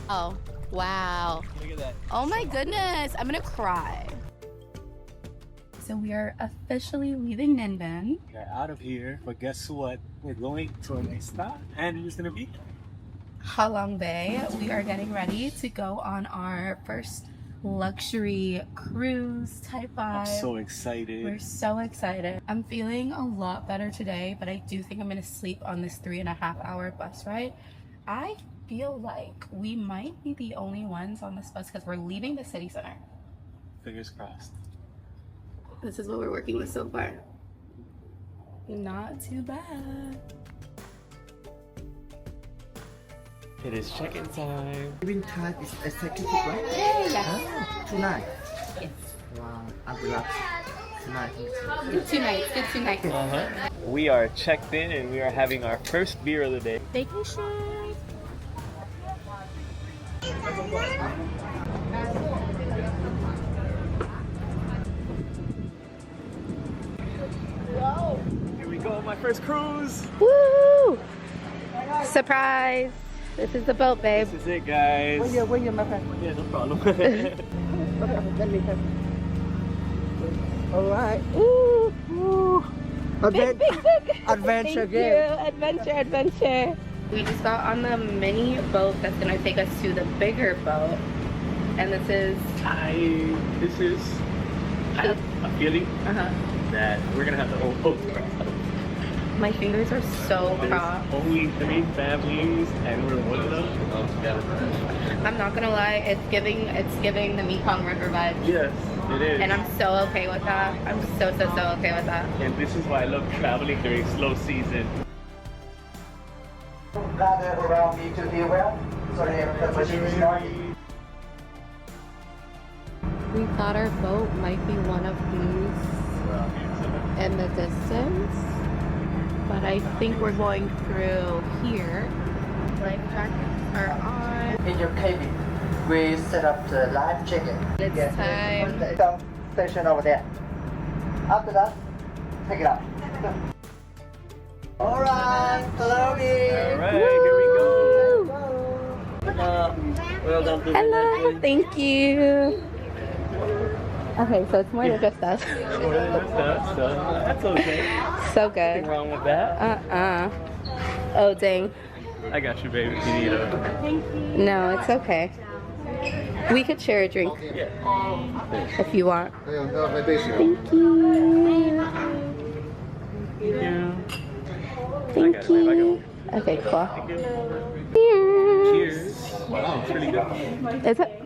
Oh, wow. Look at that. Oh my goodness, I'm gonna cry. So we are officially leaving Ninh. We're out of here, but guess what? We're going to a nice stop, and it's gonna be Halong Bay. We are getting ready to go on our first luxury cruise type vibe. I'm so excited. We're so excited. I'm feeling a lot better today, but I do think I'm gonna sleep on this 3.5-hour bus ride. I feel like we might be the only ones on this bus because we're leaving the city center. Fingers crossed. This is what we're working with so far. Not too bad. It is check-in time. Binh Hai is executive, right? Yes. Tonight. Yes. Wow, I'm relaxed. Tonight. Good 2 nights. Good 2 nights. We are checked in, and we are having our first beer of the day. Vacation. Here we go, my first cruise. Woo! Surprise! This is the boat, babe. This is it, guys. Where you, my friend? Yeah, no problem. Let me help. All right. Ooh, ooh. Big. Adventure Thank game. you. Adventure. We just got on the mini boat that's gonna take us to the bigger boat. And this is... I have a feeling Uh-huh. that we're gonna have the whole boat. My fingers are so There's crossed. only 3 families, and we're one of them. I'm not gonna lie, it's giving the Mekong River vibes. Yes, it is. And I'm so okay with that. I'm so okay with that. And this is why I love traveling during slow season. Gather around me to be well. Sorry, the machine is starting. We thought our boat might be one of these in the distance, but I think we're going through here. Life jackets are on. In your cabin, we set up the live check-in. It's time. Some station over there. After that, take it up. All right, slowly. All right, here we go. Welcome to Hello, thank you. Okay, so it's more than just us. That's okay. So Nothing good. wrong with that. Oh dang. I got you, baby, if you need a... No, it's okay. We could share a drink if you want. Thank you. Thank you. Okay, cool. Cheers. Wow, it's really good. Is it?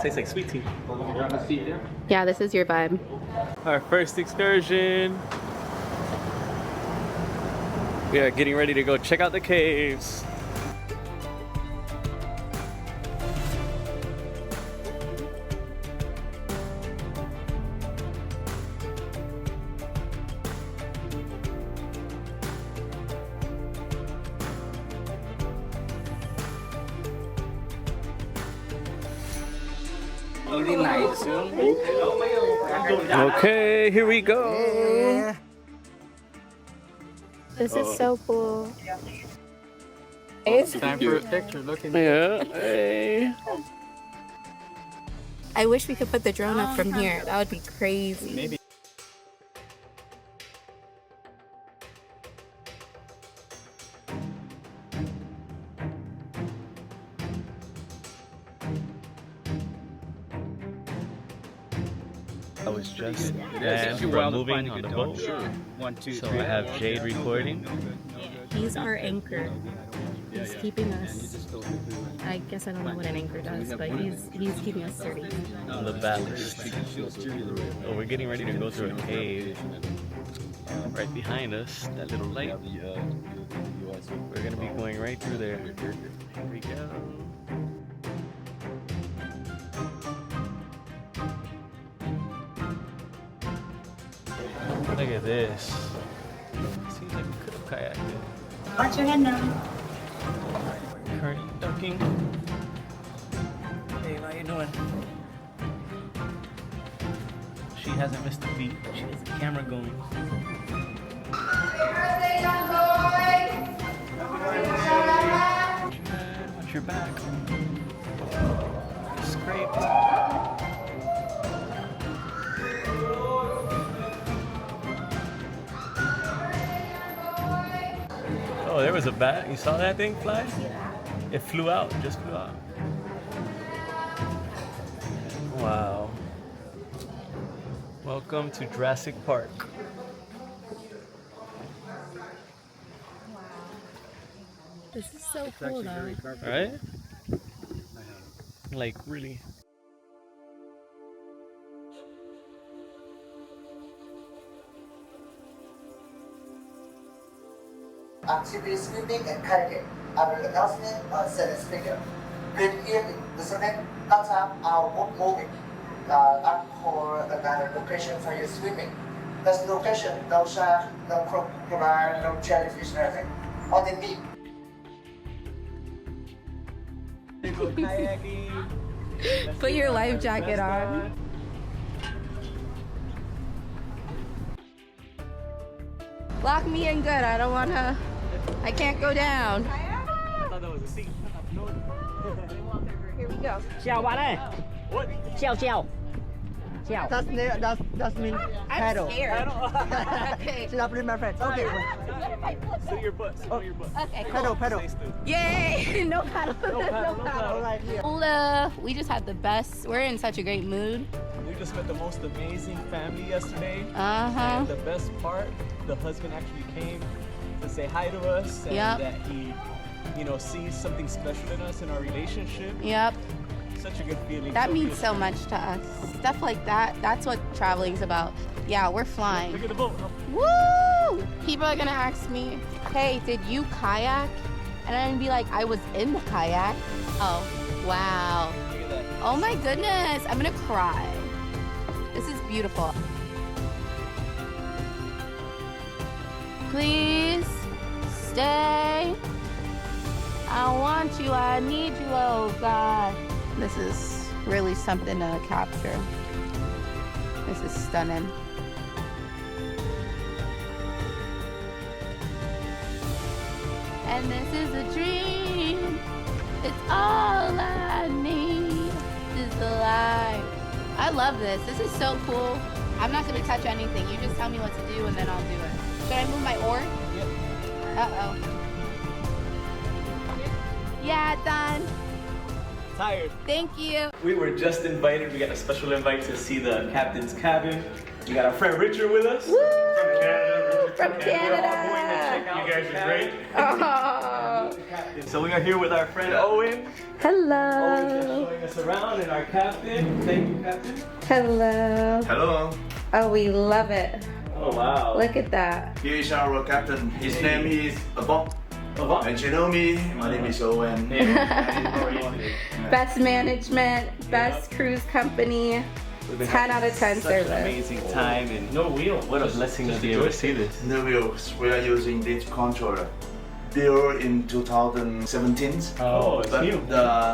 Tastes like sweet tea. Yeah, this is your vibe. Our first excursion. We are getting ready to go check out the caves. Really nice. Okay, here we go. This is so cool. Time for a picture. Looking. Yeah. Hey. I wish we could put the drone up from here. That would be crazy. Maybe. I was just we're moving on the boat. So I have Jade recording. He's our anchor. He's keeping us. I guess I don't know what an anchor does, but he's keeping us sturdy. On the ballast. So we're getting ready to go through a cave. Right behind us, that little light. We're gonna be going right through there. Here we go. Look at this. Seems like we could have kayaked. Watch your head now. Currently ducking. Hey, how you doing? She hasn't missed a beat. She has the camera going. your back. Scraped. Oh, there was a bat. You saw that thing fly? It flew out, just flew out. Wow. Welcome to Jurassic Park. This is so cool though. Right? Like, really. Activity swimming and kayaking. Our announcement on second speaker. Live here in the second time our boat moving. Up for another location for your swimming. This location, no shark, no crocodile, no jellyfish, nothing. Only me. Go kayaking. Put your life jacket on. Lock me in good. I don't wanna. I can't go down. I thought that was a seat. Here we go. Chào bạn ơi. What? Chào chào. Chào. That's mean paddle. Scared. Okay. Should I bring my friends? Okay. Sit your butt. Sit your butt. Okay. Cool. Pedal. Yay! No paddle. No All right, here. Hola. We just had the best. We're in such a great mood. We just met the most amazing family yesterday. Uh-huh. And the best part, the husband actually came to say hi to us and Yep. that he, you know, sees something special in us in our relationship. Yep. Such a good feeling. That means so much to us. Stuff like that. That's what traveling's about. Yeah, we're flying. Look at the boat. Woo! People are gonna ask me, hey, did you kayak? And I'm gonna be like, I was in the kayak. Oh, wow. Look at that. Oh my goodness, I'm gonna cry. This is beautiful. Please stay. I want you, I need you, oh God. This is really something to capture. This is stunning. And this is a dream. It's all I need. This is the life. I love this. This is so cool. I'm not gonna touch anything. You just tell me what to do and then I'll do it. Should I move my oar? Yep. Uh-oh. Yeah, done. Tired. Thank you. We were just invited. We got a special invite to see the captain's cabin. We got our friend Richard with us. Woo! From Canada. From And we're all going to check Canada. out you guys are great. Oh. So we are here with our friend Owen. Owen is Hello. showing us around and our captain. Thank you, Captain. Hello. Hello, Oh, we love it. Oh, wow. Look at that. here is our captain. His name is Bob. Oh, wow. And you know me, my name is Owen. Best management, best cruise company. We've been 10 out of 10 such an service. amazing time and no wheel. What a blessing to be able to see this. New wheels, we are using this controller. Built in 2017. Oh, it's but new.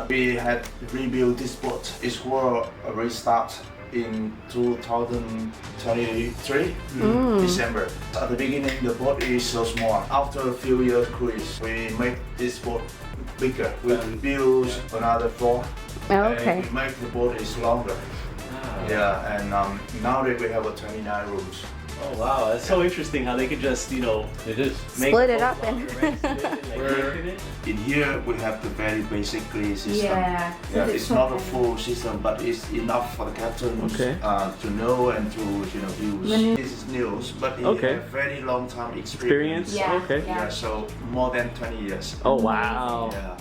We had rebuilt this boat. It will restart in 2023, December. At the beginning, the boat is so small. After a few years cruise, we make this boat bigger. We build another floor. Okay. And we make the boat is longer. Yeah, and now that we have 29 rooms. Oh, wow. That's so interesting how they could just, you know, Split it up and. In here, we have the very basically system. Yeah. Yeah, it's not a full system, but it's enough for the captain Okay. to know and to use. This is news, but he Okay. has very long time experience. Yeah. Okay. Yeah, so more than 20 years. Oh, wow. Yeah,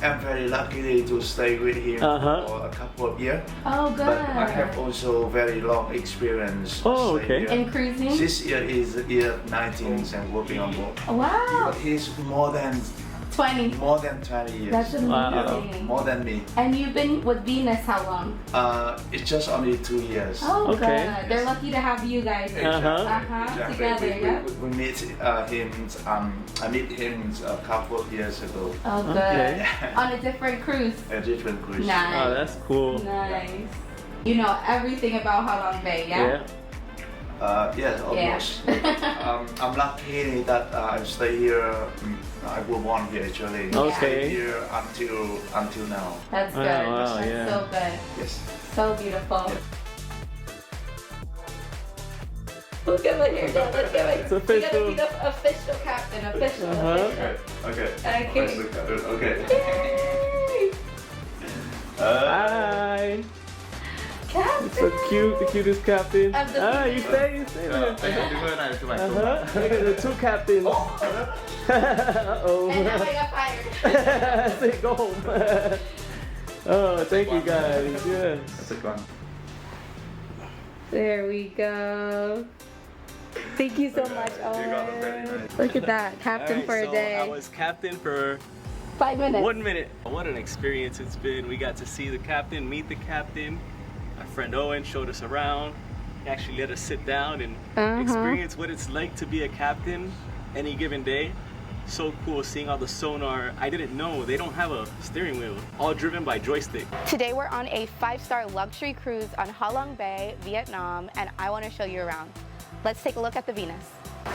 I'm very lucky to stay with him for a couple of years. Oh, good. But I have also very long experience. Oh, stay okay. here. In cruising? This year is year 19 and working on board. Wow. But he's more than 20. 20 years. That's amazing. Yeah, more than me. And you've been with Venus how long? It's just only 2 years. Oh, Okay. good. They're lucky to have you guys. Exactly. Together, yeah? We meet him. I met him a couple of years ago. Oh, good. Okay. On a different cruise. A different cruise. Nice. Oh, that's cool. Nice. You know everything about Halong Bay, yeah? Yes, almost. I'm lucky that I stay here. I was born here actually. Okay. Stay here until now. That's good. Oh, wow, That's yeah. so good. Yes. So beautiful. Yeah. Look at what you're doing. Look at It's what. You gotta official. be the official captain. Official. Okay. Okay. Okay. Yay! Hi. Captain. So cute, the cutest captain. Of the You stay there. Look at the two captains. Uh-oh. And now I got fired. Say go home. Oh, thank you guys. Yes. That's a one. There we go. Thank you so much, You got a very Owen. nice. Look at that, captain Alright, for a so day. I was captain for 5 minutes. 1 minute. What an experience it's been. We got to see the captain, meet the captain. Our friend Owen showed us around. He actually let us sit down and experience what it's like to be a captain any given day. So cool seeing all the sonar. I didn't know they don't have a steering wheel. All driven by joystick. Today we're on a 5-star luxury cruise on Ha Long Bay, Vietnam, and I want to show you around. Let's take a look at the Venus.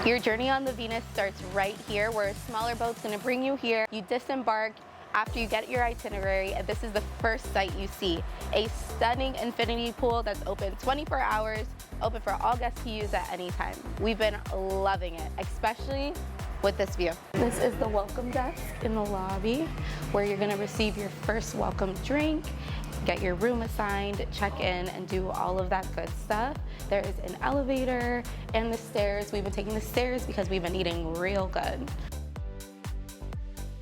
Your journey on the Venus starts right here, where a smaller boat's going to bring you here. You disembark after you get your itinerary, and this is the first sight you see. A stunning infinity pool that's open 24 hours, open for all guests to use at any time. We've been loving it, especially with this view. This is the welcome desk in the lobby, where you're gonna receive your first welcome drink, get your room assigned, check in, and do all of that good stuff. There is an elevator and the stairs. We've been taking the stairs because we've been eating real good.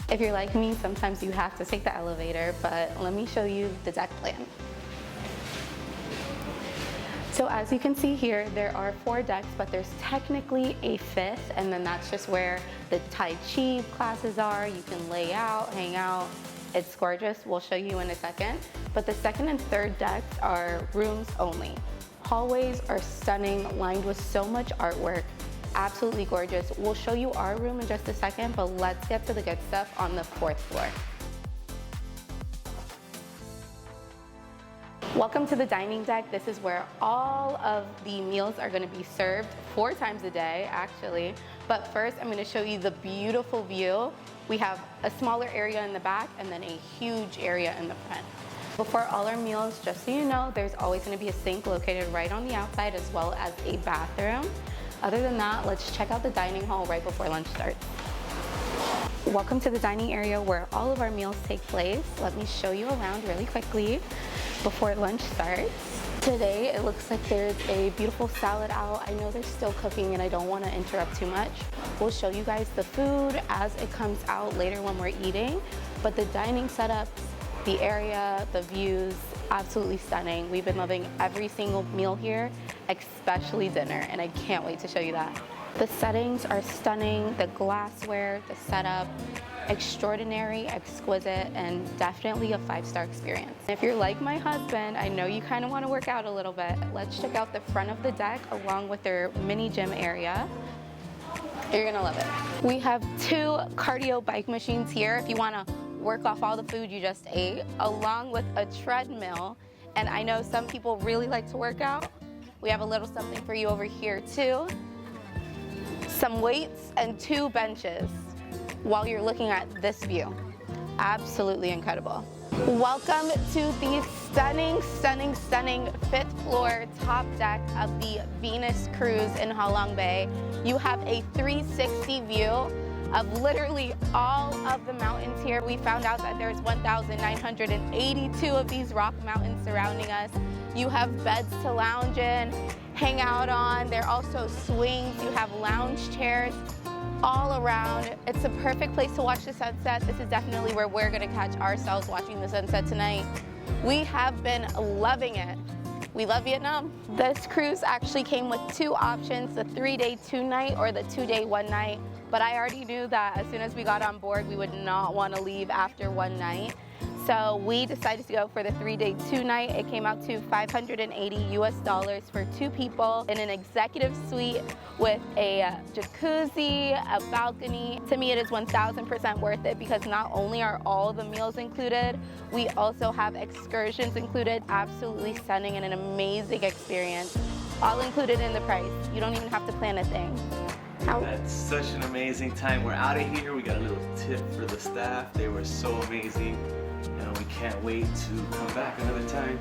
If you're like me, sometimes you have to take the elevator, but let me show you the deck plan. So as you can see here, there are 4 decks, but there's technically a 5th, and then that's just where the Tai Chi classes are. You can lay out, hang out. It's gorgeous. We'll show you in a second. But the 2nd and 3rd decks are rooms only. Hallways are stunning, lined with so much artwork. Absolutely gorgeous. We'll show you our room in just a second, but let's get to the good stuff on the 4th floor. Welcome to the dining deck. This is where all of the meals are going to be served 4 times a day, actually. But first, I'm going to show you the beautiful view. We have a smaller area in the back and then a huge area in the front. Before all our meals, just so you know, there's always going to be a sink located right on the outside, as well as a bathroom. Other than that, let's check out the dining hall right before lunch starts. Welcome to the dining area where all of our meals take place. Let me show you around really quickly before lunch starts. Today, it looks like there's a beautiful salad out. I know they're still cooking and I don't want to interrupt too much. We'll show you guys the food as it comes out later when we're eating. But the dining setups, the area, the views, absolutely stunning. We've been loving every single meal here, especially dinner, and I can't wait to show you that. The settings are stunning, the glassware, the setup, extraordinary, exquisite, and definitely a 5-star experience. If you're like my husband, I know you kind of want to work out a little bit. Let's check out the front of the deck along with their mini gym area. You're gonna love it. We have 2 cardio bike machines here if you want to work off all the food you just ate, along with a treadmill. And I know some people really like to work out. We have a little something for you over here too. Some weights and 2 benches while you're looking at this view. Absolutely incredible. Welcome to the stunning, stunning, stunning 5th floor top deck of the Venus cruise in Ha Long Bay. You have a 360 view of literally all of the mountains here. We found out that there's 1,982 of these rock mountains surrounding us. You have beds to lounge in, hang out on. There are also swings. You have lounge chairs all around. It's a perfect place to watch the sunset. This is definitely where we're gonna catch ourselves watching the sunset tonight. We have been loving it. We love Vietnam. This cruise actually came with 2 options, the 3-day 2-night or the 2-day 1-night. But I already knew that as soon as we got on board, we would not want to leave after 1 night. So we decided to go for the 3-day 2-night. It came out to $580 US for 2 people in an executive suite with a jacuzzi, a balcony. To me, it is 1000% worth it because not only are all the meals included, we also have excursions included. Absolutely stunning and an amazing experience. All included in the price. You don't even have to plan a thing. That's such an amazing time. We're out of here. We got a little tip for the staff. They were so amazing. And we can't wait to come back another time.